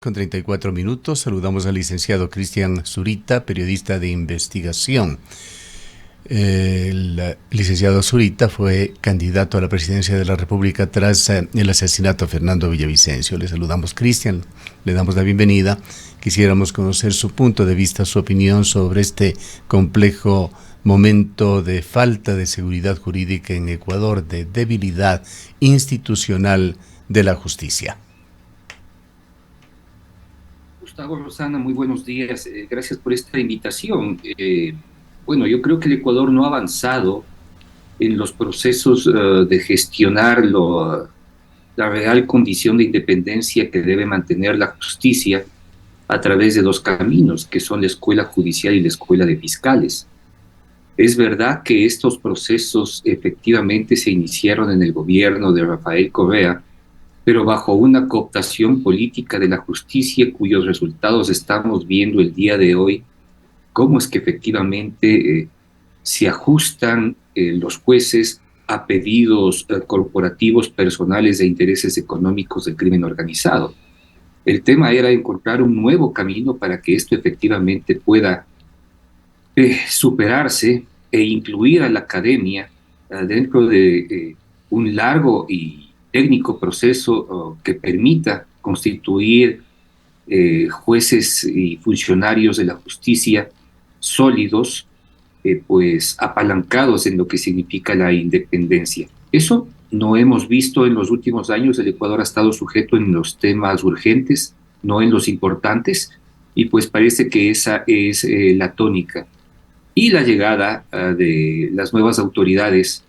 Con 34 minutos, saludamos al licenciado Cristian Zurita, periodista de investigación. El licenciado Zurita fue candidato a la presidencia de la República tras el asesinato de Fernando Villavicencio. Le saludamos, Cristian, le damos la bienvenida. Quisiéramos conocer su punto de vista, su opinión sobre este complejo momento de falta de seguridad jurídica en Ecuador, de debilidad institucional de la justicia. Gustavo, Rosana, muy buenos días. Gracias por esta invitación. Bueno, yo creo que el Ecuador no ha avanzado en los procesos de gestionar la real condición de independencia que debe mantener la justicia a través de dos caminos, que son la escuela judicial y la escuela de fiscales. Es verdad que estos procesos efectivamente se iniciaron en el gobierno de Rafael Correa, pero bajo una cooptación política de la justicia cuyos resultados estamos viendo el día de hoy, cómo es que efectivamente se ajustan los jueces a pedidos corporativos personales de intereses económicos del crimen organizado. El tema era encontrar un nuevo camino para que esto efectivamente pueda superarse e incluir a la academia dentro de un largo y técnico proceso que permita constituir jueces y funcionarios de la justicia sólidos, pues apalancados en lo que significa la independencia. Eso no hemos visto en los últimos años. El Ecuador ha estado sujeto en los temas urgentes, no en los importantes, y pues parece que esa es la tónica. Y la llegada de las nuevas autoridades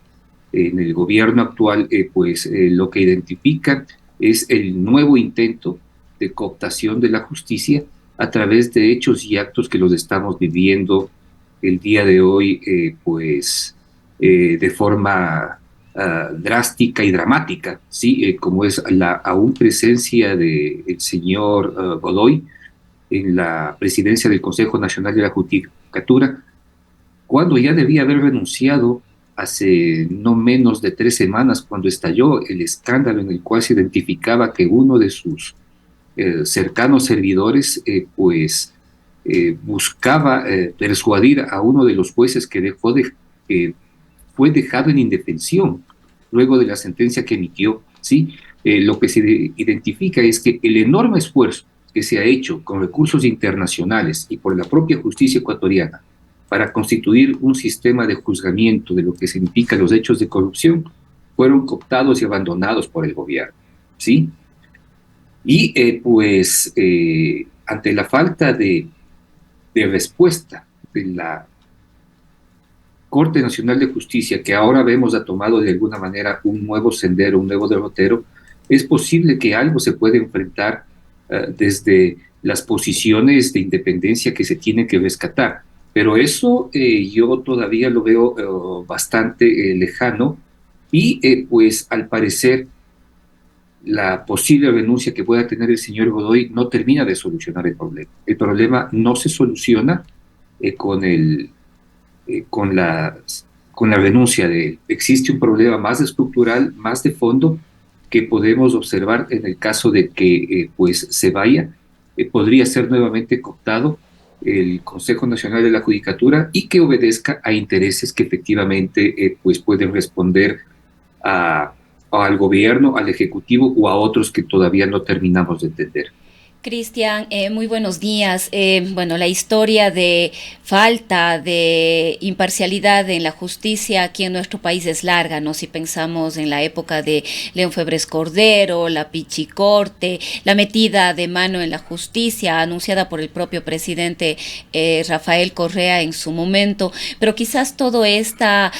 en el gobierno actual, lo que identifican es el nuevo intento de cooptación de la justicia a través de hechos y actos que los estamos viviendo el día de hoy, de forma drástica y dramática, ¿sí? Como es la aún presencia del señor Godoy en la presidencia del Consejo Nacional de la Judicatura, cuando ya debía haber renunciado hace no menos de 3 semanas, cuando estalló el escándalo en el cual se identificaba que uno de sus cercanos servidores buscaba persuadir a uno de los jueces que fue dejado en indefensión luego de la sentencia que emitió, ¿sí? Lo que se identifica es que el enorme esfuerzo que se ha hecho con recursos internacionales y por la propia justicia ecuatoriana para constituir un sistema de juzgamiento de lo que significan los hechos de corrupción, fueron cooptados y abandonados por el gobierno, ¿sí? Y ante la falta de respuesta de la Corte Nacional de Justicia, que ahora vemos ha tomado de alguna manera un nuevo sendero, un nuevo derrotero, es posible que algo se pueda enfrentar desde las posiciones de independencia que se tienen que rescatar. Pero eso yo todavía lo veo bastante lejano y pues al parecer la posible renuncia que pueda tener el señor Godoy no termina de solucionar el problema. El problema no se soluciona con con la renuncia de él. Existe un problema más estructural, más de fondo, que podemos observar en el caso de que se vaya. Podría ser nuevamente cooptado el Consejo Nacional de la Judicatura y que obedezca a intereses que efectivamente pueden responder a, al gobierno, al ejecutivo o a otros que todavía no terminamos de entender. Cristian, muy buenos días. Bueno, la historia de falta de imparcialidad en la justicia aquí en nuestro país es larga, ¿no? Si pensamos en la época de León Febres Cordero, la Pichicorte, la metida de mano en la justicia anunciada por el propio presidente Rafael Correa en su momento, pero quizás toda esta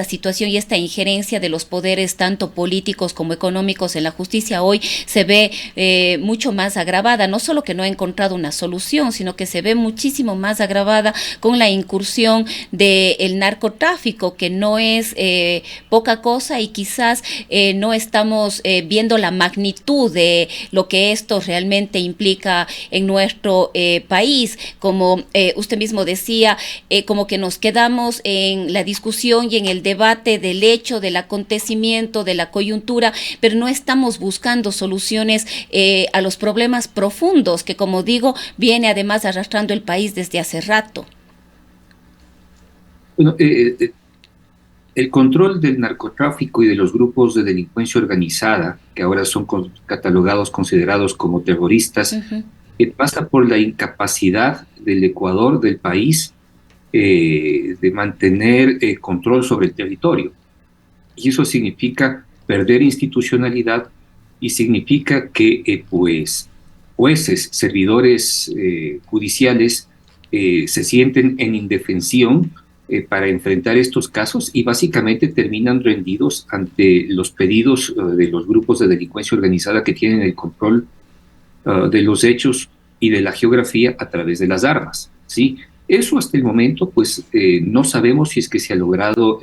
situación y esta injerencia de los poderes tanto políticos como económicos en la justicia hoy se ve mucho más agravada, no solo que no ha encontrado una solución, sino que se ve muchísimo más agravada con la incursión del narcotráfico, que no es poca cosa y quizás no estamos viendo la magnitud de lo que esto realmente implica en nuestro país. Como usted mismo decía, como que nos quedamos en la discusión y en el debate del hecho, del acontecimiento, de la coyuntura, pero no estamos buscando soluciones a los problemas problemas profundos que, como digo, viene además arrastrando el país desde hace rato. Bueno, el control del narcotráfico y de los grupos de delincuencia organizada, que ahora son catalogados, considerados como terroristas, pasa por la incapacidad del Ecuador, del país, de mantener control sobre el territorio. Y eso significa perder institucionalidad y significa que pues jueces, servidores judiciales se sienten en indefensión para enfrentar estos casos y básicamente terminan rendidos ante los pedidos de los grupos de delincuencia organizada que tienen el control de los hechos y de la geografía a través de las armas, ¿sí? Eso hasta el momento, pues, no sabemos si es que se ha logrado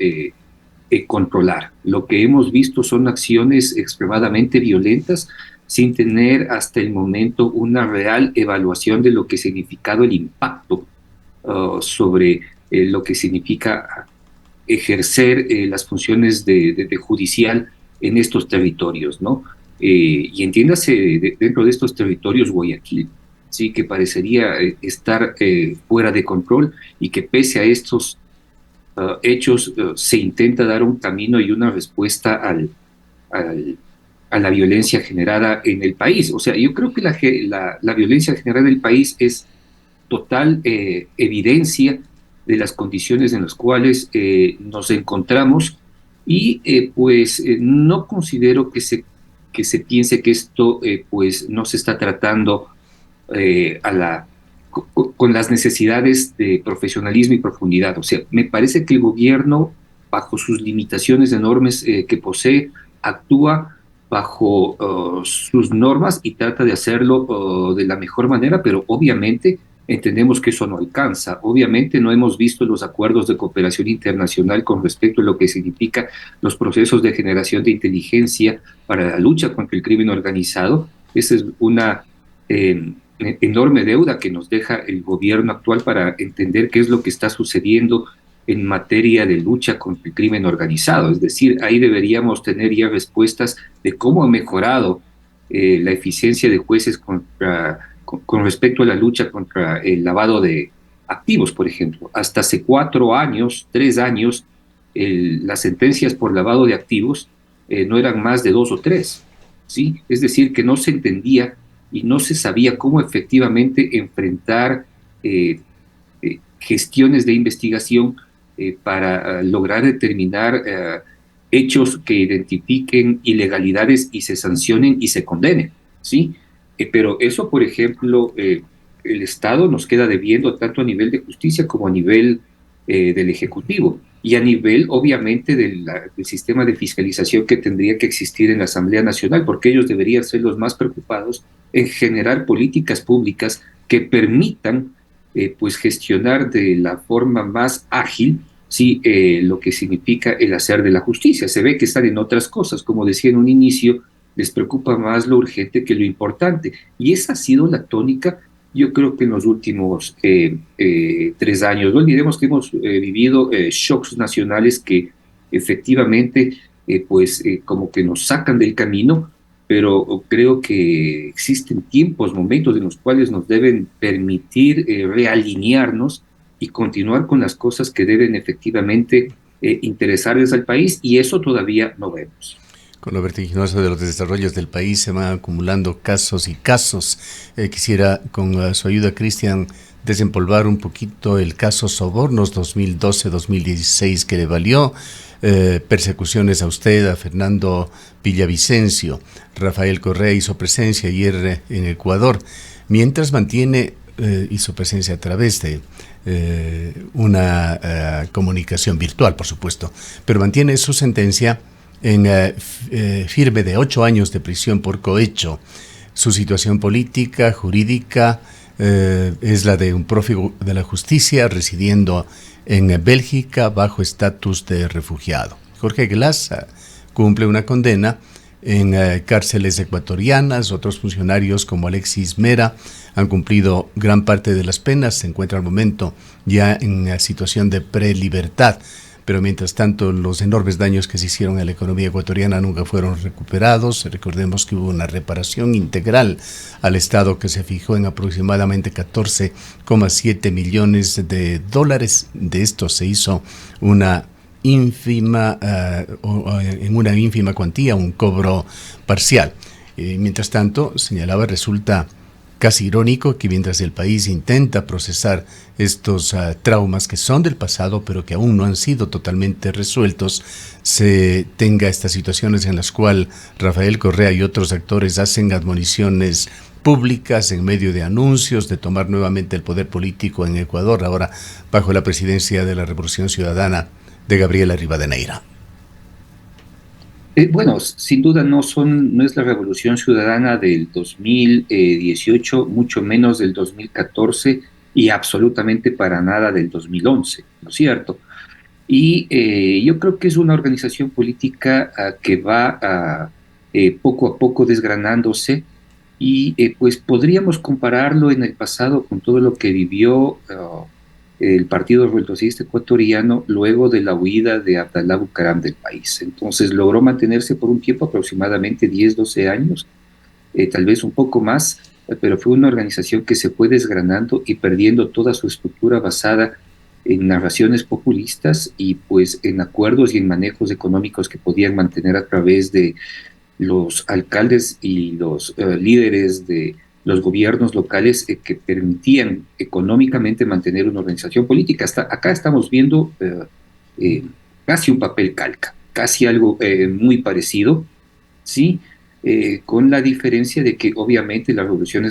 controlar. Lo que hemos visto son acciones extremadamente violentas sin tener hasta el momento una real evaluación de lo que ha significado el impacto sobre lo que significa ejercer las funciones de judicial en estos territorios, ¿no? Y entiéndase dentro de estos territorios Guayaquil, sí, que parecería estar fuera de control y que pese a estos hechos se intenta dar un camino y una respuesta a la violencia generada en el país. O sea, yo creo que la violencia generada en el país es total evidencia de las condiciones en las cuales nos encontramos y pues no considero que se piense que esto pues no se está tratando con las necesidades de profesionalismo y profundidad. O sea, me parece que el gobierno, bajo sus limitaciones enormes que posee, actúa bajo sus normas y trata de hacerlo de la mejor manera, pero obviamente entendemos que eso no alcanza. Obviamente no hemos visto los acuerdos de cooperación internacional con respecto a lo que significa los procesos de generación de inteligencia para la lucha contra el crimen organizado. Esa es una enorme deuda que nos deja el gobierno actual para entender qué es lo que está sucediendo en materia de lucha contra el crimen organizado. Es decir, ahí deberíamos tener ya respuestas de cómo ha mejorado la eficiencia de jueces con respecto a la lucha contra el lavado de activos, por ejemplo. Hasta hace 4 años, 3 años, las sentencias por lavado de activos no eran más de 2 o 3, ¿sí? Es decir, que no se entendía y no se sabía cómo efectivamente enfrentar gestiones de investigación para lograr determinar hechos que identifiquen ilegalidades y se sancionen y se condenen, ¿sí? Pero eso, por ejemplo, el Estado nos queda debiendo tanto a nivel de justicia como a nivel del Ejecutivo y a nivel, obviamente, del sistema de fiscalización que tendría que existir en la Asamblea Nacional, porque ellos deberían ser los más preocupados en generar políticas públicas que permitan pues gestionar de la forma más ágil, sí, lo que significa el hacer de la justicia. Se ve que están en otras cosas, como decía en un inicio, les preocupa más lo urgente que lo importante. Y esa ha sido la tónica, yo creo que en los últimos 3 años. No olvidemos que hemos vivido shocks nacionales que efectivamente como que nos sacan del camino, pero creo que existen tiempos, momentos en los cuales nos deben permitir realinearnos y continuar con las cosas que deben efectivamente interesarles al país, y eso todavía no vemos. Con lo vertiginoso de los desarrollos del país se van acumulando casos y casos. Quisiera, con su ayuda, Cristian, desempolvar un poquito el caso Sobornos 2012-2016 que le valió persecuciones a usted, a Fernando Villavicencio. Rafael Correa hizo presencia ayer en Ecuador, mientras mantiene, hizo presencia a través de una comunicación virtual, por supuesto, pero mantiene su sentencia en firme de 8 años de prisión por cohecho. Su situación política, jurídica, es la de un prófugo de la justicia residiendo en Bélgica bajo estatus de refugiado. Jorge Glass cumple una condena en cárceles ecuatorianas. Otros funcionarios como Alexis Mera han cumplido gran parte de las penas. Se encuentra al momento ya en situación de prelibertad. pero mientras tanto los enormes daños que se hicieron a la economía ecuatoriana nunca fueron recuperados. Recordemos que hubo una reparación integral al Estado que se fijó en aproximadamente 14,7 millones de dólares. De esto se hizo una ínfima, en una ínfima cuantía, un cobro parcial. Mientras tanto, señalaba, resulta casi irónico que mientras el país intenta procesar estos traumas que son del pasado, pero que aún no han sido totalmente resueltos, se tenga estas situaciones en las cuales Rafael Correa y otros actores hacen admoniciones públicas en medio de anuncios de tomar nuevamente el poder político en Ecuador, ahora bajo la presidencia de la Revolución Ciudadana de Gabriela Rivadeneira. Bueno, sin duda no es la Revolución Ciudadana del 2018, mucho menos del 2014 y absolutamente para nada del 2011, ¿no es cierto? Y yo creo que es una organización política que va poco a poco desgranándose y pues podríamos compararlo en el pasado con todo lo que vivió el Partido Revolucionario Socialista Ecuatoriano luego de la huida de Abdalá Bucaram del país. Entonces logró mantenerse por un tiempo aproximadamente 10, 12 años, tal vez un poco más, pero fue una organización que se fue desgranando y perdiendo toda su estructura basada en narraciones populistas y pues en acuerdos y en manejos económicos que podían mantener a través de los alcaldes y los líderes de los gobiernos locales que permitían económicamente mantener una organización política. Hasta acá estamos viendo casi un papel calca, casi algo muy parecido, ¿sí? Con la diferencia de que obviamente la revolución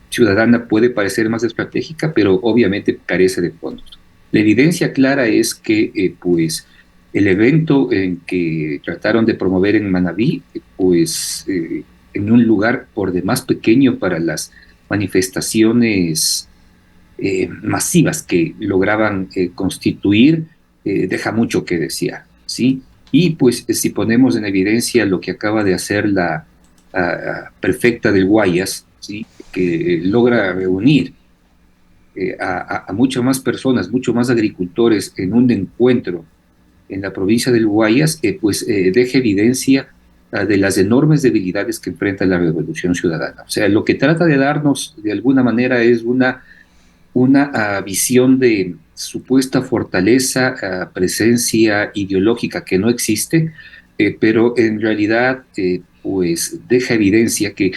ciudadana puede parecer más estratégica, pero obviamente carece de fondos. La evidencia clara es que pues el evento en que trataron de promover en Manabí, pues en un lugar por demás pequeño para las manifestaciones masivas que lograban constituir, deja mucho que desear, ¿sí? Y pues si ponemos en evidencia lo que acaba de hacer la prefecta del Guayas, ¿sí? Que logra reunir a muchas más personas, muchos más agricultores en un encuentro en la provincia del Guayas, pues deja evidencia de las enormes debilidades que enfrenta la Revolución Ciudadana. O sea, lo que trata de darnos de alguna manera es una visión de supuesta fortaleza, presencia ideológica que no existe, pero en realidad pues deja evidencia que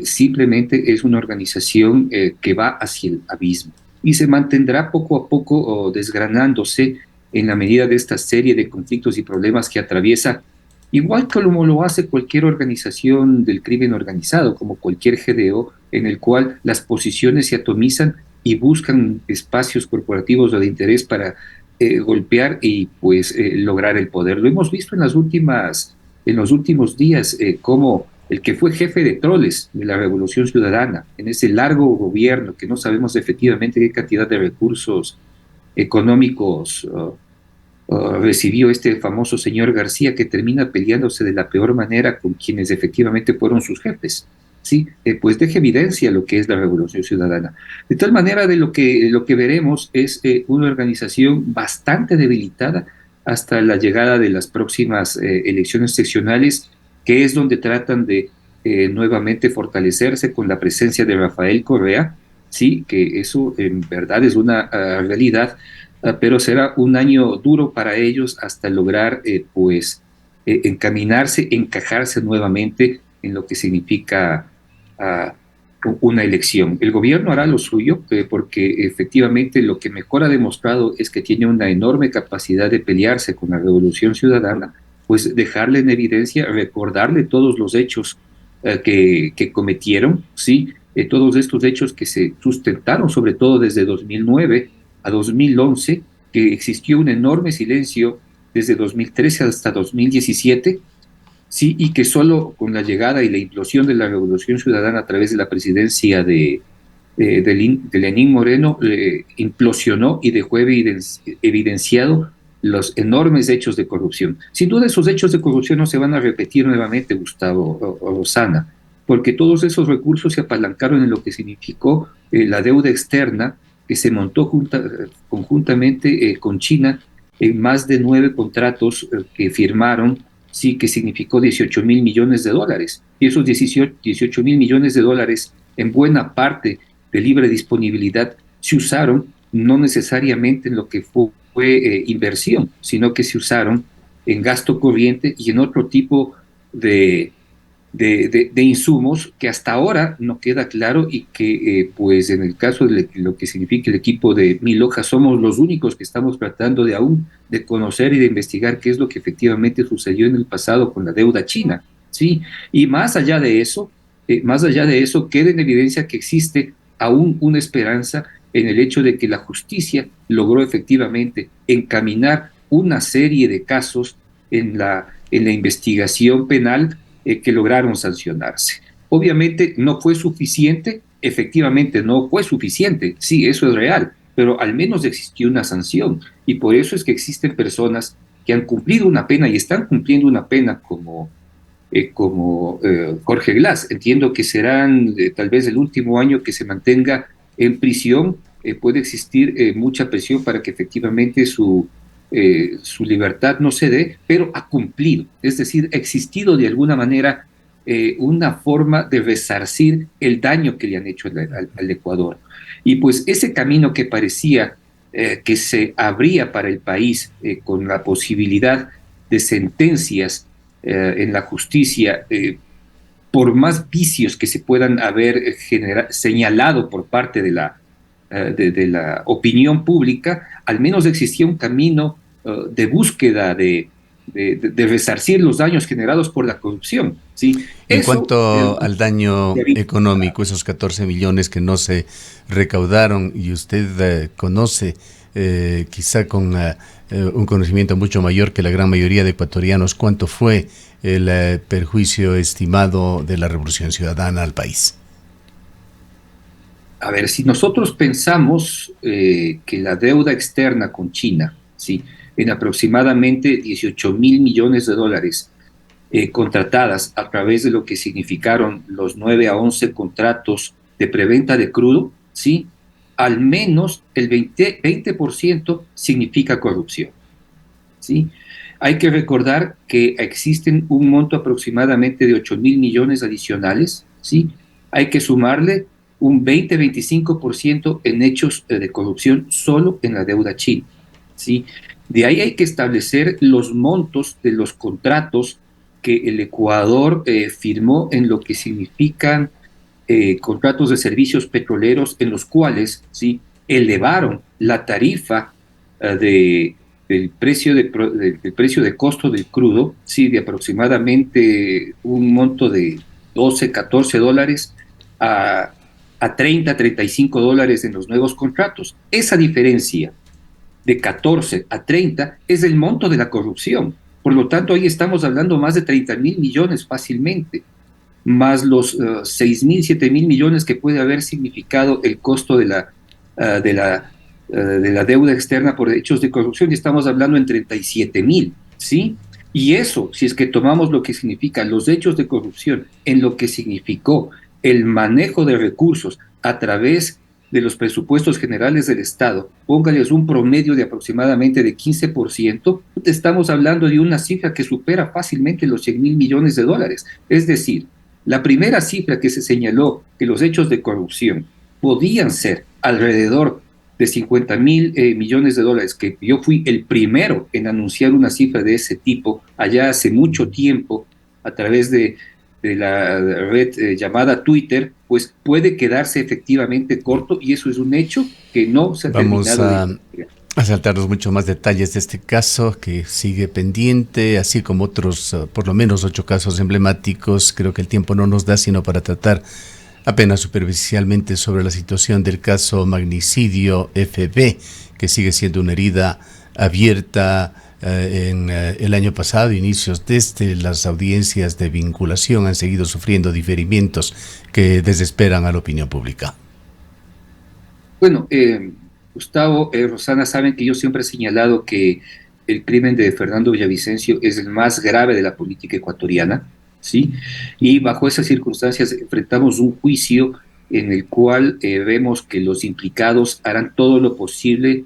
simplemente es una organización que va hacia el abismo y se mantendrá poco a poco desgranándose en la medida de esta serie de conflictos y problemas que atraviesa, igual como lo hace cualquier organización del crimen organizado, como cualquier GDO, en el cual las posiciones se atomizan y buscan espacios corporativos o de interés para golpear y pues lograr el poder. Lo hemos visto en los últimos días, como el que fue jefe de troles de la Revolución Ciudadana, en ese largo gobierno que no sabemos efectivamente qué cantidad de recursos económicos recibió este famoso señor García, que termina peleándose de la peor manera con quienes efectivamente fueron sus jefes. Sí, pues deja evidencia lo que es la Revolución Ciudadana. De tal manera de lo que veremos es una organización bastante debilitada hasta la llegada de las próximas elecciones seccionales, que es donde tratan de nuevamente fortalecerse con la presencia de Rafael Correa, sí, que eso en verdad es una realidad, pero será un año duro para ellos hasta lograr pues encaminarse, encajarse nuevamente en lo que significa una elección. El gobierno hará lo suyo porque efectivamente lo que mejor ha demostrado es que tiene una enorme capacidad de pelearse con la Revolución Ciudadana, pues dejarle en evidencia, recordarle todos los hechos que cometieron, ¿sí? Todos estos hechos que se sustentaron sobre todo desde 2009 a 2011, que existió un enorme silencio desde 2013 hasta 2017, sí, y que solo con la llegada y la implosión de la Revolución Ciudadana a través de la presidencia de Lenín Moreno implosionó y dejó evidenciado los enormes hechos de corrupción. Sin duda esos hechos de corrupción no se van a repetir nuevamente, Gustavo o Rosana, porque todos esos recursos se apalancaron en lo que significó la deuda externa que se montó conjuntamente con China en más de 9 contratos que firmaron, sí, que significó 18.000 millones de dólares. Y esos 18.000 millones de dólares, en buena parte de libre disponibilidad, se usaron no necesariamente en lo que fue inversión, sino que se usaron en gasto corriente y en otro tipo de, de insumos que hasta ahora no queda claro y que pues en el caso de lo que significa el equipo de Mil Hojas somos los únicos que estamos tratando de aún de conocer y de investigar qué es lo que efectivamente sucedió en el pasado con la deuda china, ¿sí? Y más allá de eso queda en evidencia que existe aún una esperanza en el hecho de que la justicia logró efectivamente encaminar una serie de casos en la investigación penal que lograron sancionarse. Obviamente no fue suficiente, efectivamente no fue suficiente, sí, eso es real, pero al menos existió una sanción y por eso es que existen personas que han cumplido una pena y están cumpliendo una pena como Jorge Glass. Entiendo que serán tal vez el último año que se mantenga en prisión. Puede existir mucha presión para que efectivamente su libertad no se dé, pero ha cumplido, es decir, ha existido de alguna manera una forma de resarcir el daño que le han hecho al Ecuador. Y pues ese camino que parecía que se abría para el país con la posibilidad de sentencias en la justicia, por más vicios que se puedan haber señalado por parte de la opinión pública, al menos existía un camino de búsqueda de resarcir los daños generados por la corrupción. ¿Sí? En Eso, cuanto al daño económico, esos 14 millones que no se recaudaron y usted conoce, quizá con un conocimiento mucho mayor que la gran mayoría de ecuatorianos, ¿cuánto fue el perjuicio estimado de la Revolución Ciudadana al país? A ver, si nosotros pensamos que la deuda externa con China, ¿sí?, en aproximadamente 18.000 millones de dólares contratadas a través de lo que significaron los 9 a 11 contratos de preventa de crudo, ¿sí?, al menos el 20% significa corrupción, ¿sí? Hay que recordar que existen un monto aproximadamente de 8.000 millones adicionales, ¿sí? Hay que sumarle un 20-25% en hechos de corrupción solo en la deuda china, ¿sí? De ahí hay que establecer los montos de los contratos que el Ecuador firmó en lo que significan contratos de servicios petroleros en los cuales, ¿sí?, elevaron la tarifa del precio de costo del crudo, ¿sí?, de aproximadamente un monto de 12, 14 dólares a 30, 35 dólares en los nuevos contratos. Esa diferencia de 14 a 30 es el monto de la corrupción. Por lo tanto, ahí estamos hablando más de 30.000 millones fácilmente, más los 6.000, 7.000 millones que puede haber significado el costo de la deuda externa por hechos de corrupción, y estamos hablando en 37.000, ¿sí? Y eso, si es que tomamos lo que significan los hechos de corrupción en lo que significó el manejo de recursos a través de los presupuestos generales del Estado, póngales un promedio de aproximadamente de 15%, estamos hablando de una cifra que supera fácilmente los 100.000 millones de dólares. Es decir, la primera cifra que se señaló que los hechos de corrupción podían ser alrededor de 50.000 millones de dólares, que yo fui el primero en anunciar una cifra de ese tipo allá hace mucho tiempo a través de la red llamada Twitter, pues puede quedarse efectivamente corto, y eso es un hecho que no se ha terminado a saltarnos mucho más detalles de este caso que sigue pendiente, así como otros, por lo menos 8 casos emblemáticos. Creo que el tiempo no nos da sino para tratar apenas superficialmente sobre la situación del caso Magnicidio FB, que sigue siendo una herida abierta. En el año pasado, inicios desde las audiencias de vinculación han seguido sufriendo diferimientos que desesperan a la opinión pública. Bueno, Gustavo, Rosana, saben que yo siempre he señalado que el crimen de Fernando Villavicencio es el más grave de la política ecuatoriana, ¿sí? Y bajo esas circunstancias enfrentamos un juicio en el cual vemos que los implicados harán todo lo posible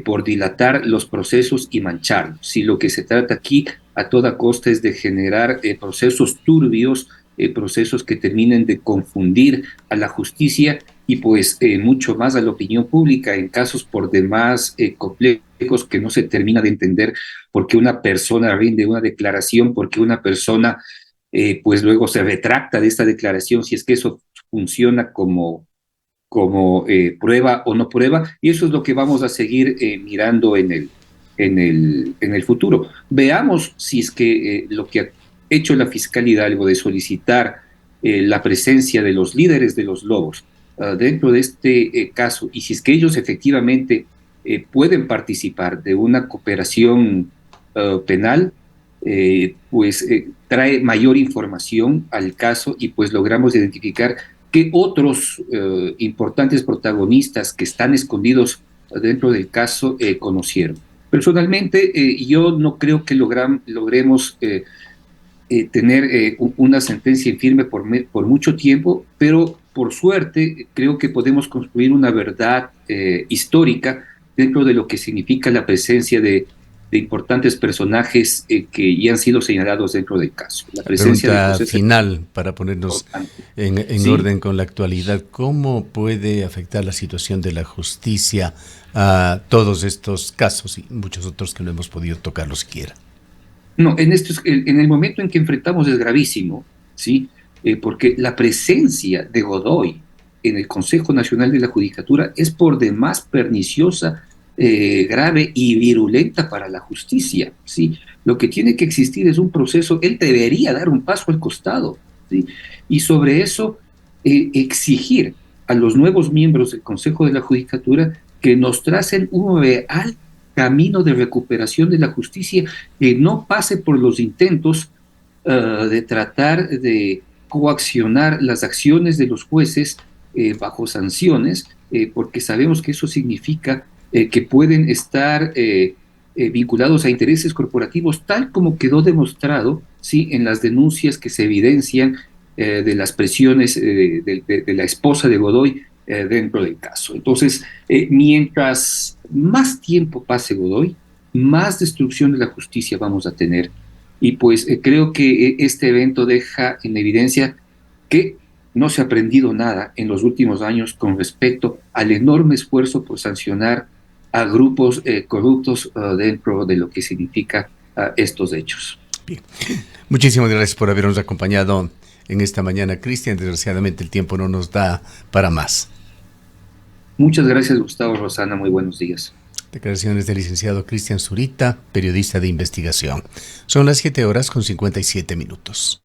por dilatar los procesos y mancharlos. Si lo que se trata aquí a toda costa es de generar procesos turbios, procesos que terminen de confundir a la justicia y pues mucho más a la opinión pública en casos por demás complejos que no se termina de entender por qué una persona rinde una declaración, por qué una persona pues luego se retracta de esta declaración, si es que eso funciona como prueba o no prueba, y eso es lo que vamos a seguir mirando en el futuro. Veamos si es que lo que ha hecho la Fiscalía algo de solicitar la presencia de los líderes de los lobos dentro de este caso, y si es que ellos efectivamente pueden participar de una cooperación penal, pues trae mayor información al caso y pues logramos identificar que otros importantes protagonistas que están escondidos dentro del caso conocieron. Personalmente, yo no creo que logremos tener una sentencia en firme por mucho tiempo, pero por suerte creo que podemos construir una verdad histórica dentro de lo que significa la presencia de importantes personajes que ya han sido señalados dentro del caso. La presencia Pregunta de final para ponernos en sí. orden con la actualidad. ¿Cómo puede afectar la situación de la justicia a todos estos casos y muchos otros que no hemos podido tocarlo siquiera? No, en el momento en que enfrentamos es gravísimo, ¿sí? Porque la presencia de Godoy en el Consejo Nacional de la Judicatura es por demás perniciosa, grave y virulenta para la justicia, ¿sí? Lo que tiene que existir es un proceso, él debería dar un paso al costado, ¿sí? Y sobre eso exigir a los nuevos miembros del Consejo de la Judicatura que nos tracen un real camino de recuperación de la justicia que no pase por los intentos de tratar de coaccionar las acciones de los jueces bajo sanciones, porque sabemos que eso significa que pueden estar vinculados a intereses corporativos, tal como quedó demostrado, ¿sí?, en las denuncias que se evidencian de las presiones de la esposa de Godoy dentro del caso. Entonces, mientras más tiempo pase Godoy, más destrucción de la justicia vamos a tener. Y pues creo que este evento deja en evidencia que no se ha aprendido nada en los últimos años con respecto al enorme esfuerzo por sancionar a grupos corruptos dentro de lo que significa estos hechos. Bien. Muchísimas gracias por habernos acompañado en esta mañana, Cristian. Desgraciadamente el tiempo no nos da para más. Muchas gracias, Gustavo, Rosana. Muy buenos días. Declaraciones del licenciado Cristian Zurita, periodista de investigación. Son las 7:57 minutos.